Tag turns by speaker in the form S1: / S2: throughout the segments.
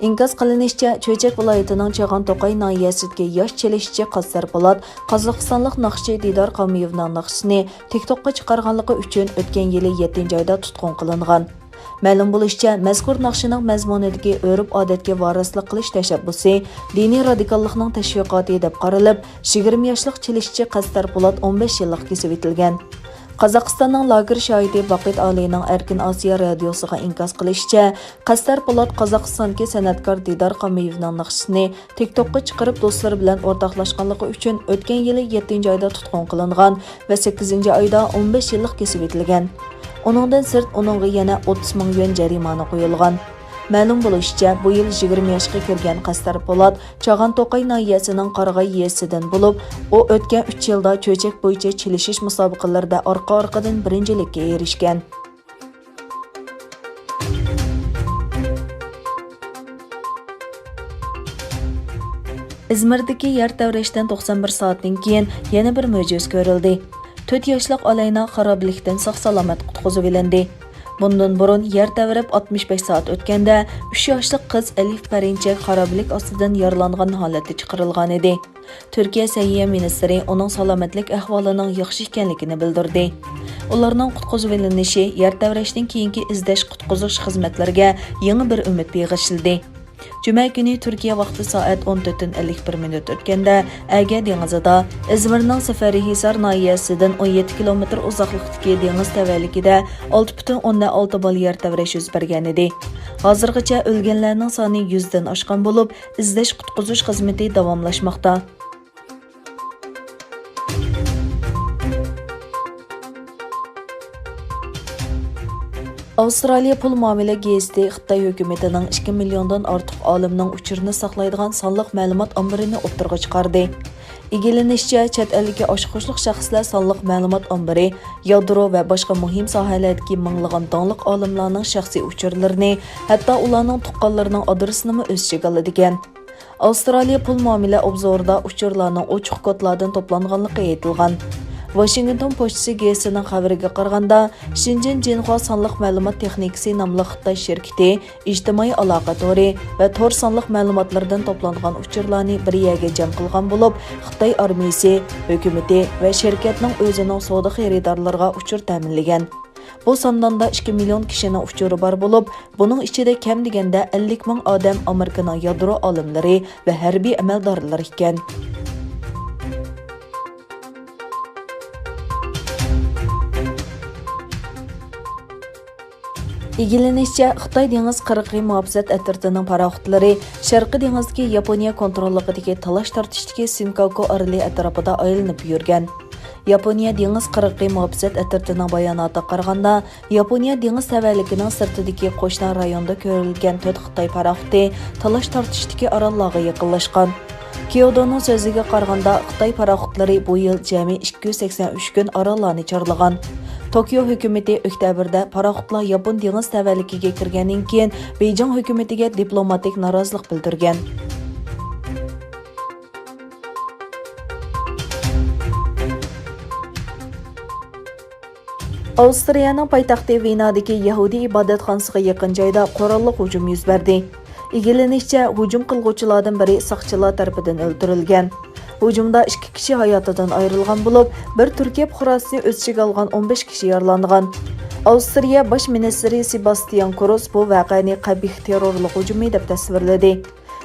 S1: İnkaz qilinishicha, Cho'chak viloyatining Chag'an-To'qay noyasidagi yosh chelishchi Qassar Po'lat Qozog'istonlik naqshchi Didor Qamiyevning naqshini TikTok'ga chiqarganligi uchun o'tgan yili 7-oyda tutqun qilingan. Ma'lum bo'lishicha, mazkur naqshining mazmunidagi o'rib-odatga varislik qilish tashabbusi diniy radikallikning tashviqoti deb qaralib, 20 yoshlik chelishchi Qassar Po'lat 15 yillik kesib etilgan. Qozog'istonning lager shoidi Baqit Alining Erkin Osiyo radiosiga inkos qilishicha, Qassar Po'lat Qozog'istondagi san'atkor Didor Qamiyevning naqshini TikTok'ga chiqarib do'stlari bilan o'rtoqlashganligi uchun o'tgan yili 7-oyda tutqun qilingan va 8-oyda 15 yillik kesib etilgan. Uningdan sirt uningga yana 30 ming yuan jarimani qo'yilgan. Ma'lum bo'lishicha, bu yil 20 yoshga kirgan Qassar Po'lat Chag'an-To'qay noyasining Qarag'ay yesidan bo'lib, u o'tgan 3 yilda cho'chak bo'yicha chelishish musobaqalarida orqa-orqadan birinchilikka erishgan. İzmirdagi yer tavrashdan 91 soatdan keyin yana bir mo'jiza ko'rildi. 4 yoshlik Alayna xaroblikdan sog'-salomat qutqizib olindi. Bundan burun yer tavrab 65 soat o'tganda 3 yoshli qiz Elif Parincha xaroblik ostidan yaralangan holatda chiqarilgan edi. Turkiya Səhiyyə ministri uning salomatlik ahvolining yaxshi ekanligini bildirdi. Ularning qutqizib olinishi yer tavrashdan keyingi izlash qutqizish xizmatlariga yangi bir umid bag'ishladi. Cuma günü Türkiye vaqti saat 14:51 o'tganda Aga dengizida İzmirning Safarihisar noyasidan 17 kilometr uzoqlikdagi dengiz tavalligida 6,6 bal yer tavrash yuz bergan edi. Hozirgacha o'lganlarning soni 100 dan oshgan bo'lib, izlash qutqizish xizmati davomlashmoqda. Avstraliya pul muomala gazeti Xitoy hukumatining 2 milliondan ortiq olimning uchirini saqlaydigan sonliq ma'lumot ombirini o'ttirg'a chiqardi. Egilanishicha, chet eldagi oshxo'shliq shaxslar sonliq ma'lumot ombiri, yadro va boshqa muhim sohalardagi minglagan donliq olimlarning shaxsiy uchurlarini, hatto ularning tuqqanlarining adresini o'z ichiga oladigan. Avstraliya pul muomala obzorida uchurlarning ochiq kodlardan to'planganligi aytilgan. Washington Postasi gazetining xabariga qaraganda, Shenzhen Jinhua sonliq ma'lumot texnikasi nomli Xitoy shirkati ijtimoiy aloqa tori va tor sonliq ma'lumotlardan to'plangan uchurlarni bir yerga jam qilgan bo'lib, Xitoy armiyasi, hukumati va shirkatning o'zining savdo xaridorlariga uchur ta'minlagan. Bu sondanda 2 million kishining uchuri bor bo'lib, buning ichida kam deganda 50 ming odam Amerikaning yadro olimlari va harbiy amaldorlar ekan. Egilanishicha, Xitoy dengiz qirg'i muhofizat atritining paraxotlari Sharqiy dengizdagi Yaponiya kontrolligidagi talash tortishdagi Senkaku oroli atrofida aylanib yurgan. Yaponiya dengiz qirg'i muhofizat atritining bayonotiga qaraganda, Yaponiya dengiz tavalligining sirtidagi qo'shni rayonda ko'rilgan 4 Xitoy paraxoti talash tortishdagi orollarga yaqinlashgan. Kyodoning so'ziga qaraganda, Xitoy paraxotlari bu yil jami 283 kun orollarni chorlagan. Tokyo hukumati oktabrda paraxotlar Yapon dengiz tavalligiga kirgandan keyin Beijing hukumatiga diplomatik norozilik bildirgan. Avstriyaning paytaxti Vyenadagi Yahudi ibodatxonasiga yaqin joyda qurolli hujum yuz berdi. Egilanishicha, hujum qilguvchilardan biri saqchilar tomonidan o'ldirilgan. Hujumda 2 kishi hayotidan ayrilgan bo'lib, bir Turkiya fuqarosini o'z ichiga olgan 15 kishi yaralangan. Avstriya bosh ministri Sebastian Kurz bu voqeani qabih terrorlik hujumi deb tasvirladi.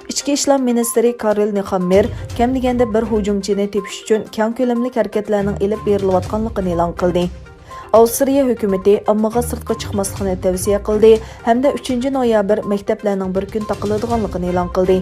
S1: Ichki ishlar ministri Karel Nehammer kam deganda bir hujumchini tepish uchun keng ko'lamli harakatlarning elib berilayotganligini e'lon qildi. Avstriya hukumati ommaga sirtqa chiqmaslikni tavsiya qildi hamda 3 noyabr maktablarning bir kun taqiladiganligini e'lon qildi.